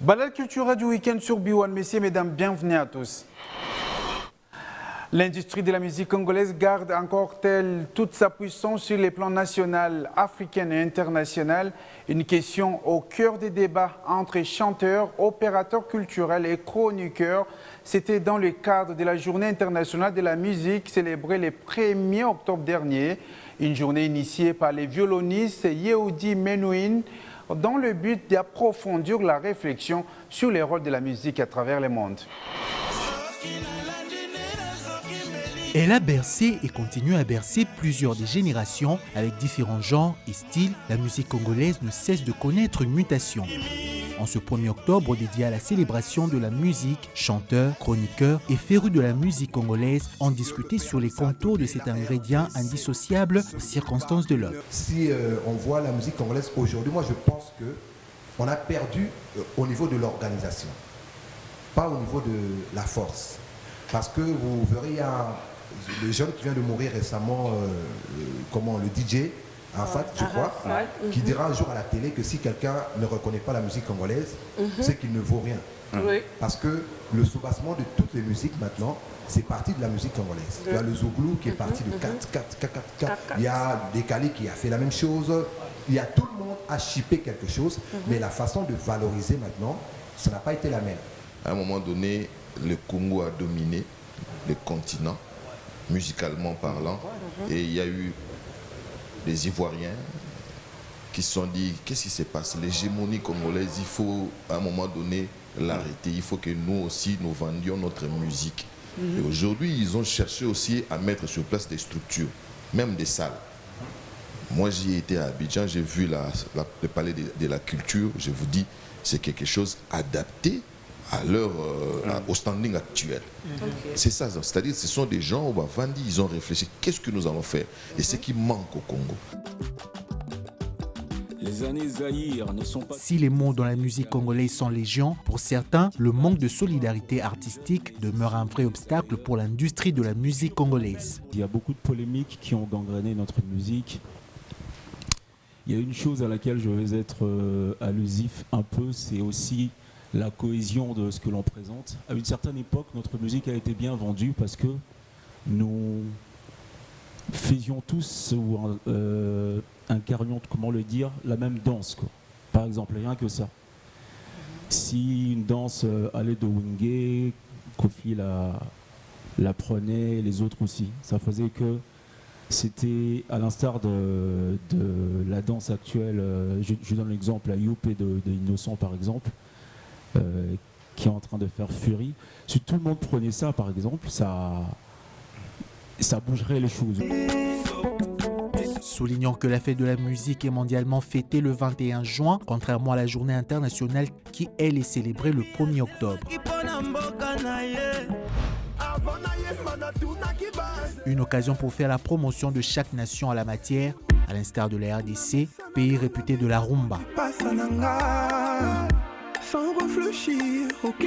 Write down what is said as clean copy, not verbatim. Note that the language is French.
Balade culturelle du week-end sur B1, messieurs, mesdames, bienvenue à tous. L'industrie de la musique congolaise garde encore toute sa puissance sur les plans national, africain et international. Une question au cœur des débats entre chanteurs, opérateurs culturels et chroniqueurs. C'était dans le cadre de la Journée internationale de la musique célébrée le 1er octobre dernier. Une journée initiée par les violonistes Yehudi Menuhin dans le but d'approfondir la réflexion sur les rôles de la musique à travers le monde. Elle a bercé et continue à bercer plusieurs des générations avec différents genres et styles. La musique congolaise ne cesse de connaître une mutation. En ce 1er octobre dédié à la célébration de la musique, chanteurs, chroniqueurs et férus de la musique congolaise ont discuté sur les contours de cet ingrédient indissociable aux circonstances de l'homme. Si on voit la musique congolaise aujourd'hui, moi je pense qu'on a perdu au niveau de l'organisation, pas au niveau de la force. Parce que vous verrez, le jeune qui vient de mourir récemment, le DJ, en fait, je crois, qui dira un jour à la télé que si quelqu'un ne reconnaît pas la musique congolaise, c'est qu'il ne vaut rien. Parce que le soubassement de toutes les musiques maintenant, c'est parti de la musique congolaise. Il y a le Zouglou qui est parti de 4. Il y a Décalé qui a fait la même chose. Il y a tout le monde a chippé quelque chose, mais la façon de valoriser maintenant, ça n'a pas été la même. À un moment donné, le Congo a dominé le continent, musicalement parlant, et il y a eu les Ivoiriens qui se sont dit, qu'est-ce qui se passe? L'hégémonie congolaise, il faut à un moment donné l'arrêter, il faut que nous aussi nous vendions notre musique. Et aujourd'hui, ils ont cherché aussi à mettre sur place des structures, même des salles. Moi, j'y étais à Abidjan, j'ai vu le palais de la culture, je vous dis, c'est quelque chose adapté au standing actuel. C'est ça, c'est-à-dire ce sont des gens, ils ont réfléchi, qu'est-ce que nous allons faire? Et ce qui manque au Congo. Les années Zaïre ne sont pas... Si les mots dans la musique congolaise sont légion, pour certains, le manque de solidarité artistique demeure un vrai obstacle pour l'industrie de la musique congolaise. Il y a beaucoup de polémiques qui ont gangréné notre musique. Il y a une chose à laquelle je vais être allusif un peu, c'est aussi la cohésion de ce que l'on présente. À une certaine époque, notre musique a été bien vendue parce que nous faisions tous ou incarnions, comment le dire, la même danse, quoi. Par exemple, rien que ça. Si une danse allait de Wingé, Kofi la prenait, les autres aussi. Ça faisait que c'était à l'instar de la danse actuelle. Je donne l'exemple à Youp de Innocent, par exemple. Qui est en train de faire furie. Si tout le monde prenait ça, par exemple, ça bougerait les choses. Soulignons que la fête de la musique est mondialement fêtée le 21 juin, contrairement à la journée internationale qui, elle, est célébrée le 1er octobre. Une occasion pour faire la promotion de chaque nation à la matière, à l'instar de la RDC, pays réputé de la rumba. Sans réfléchir, ok.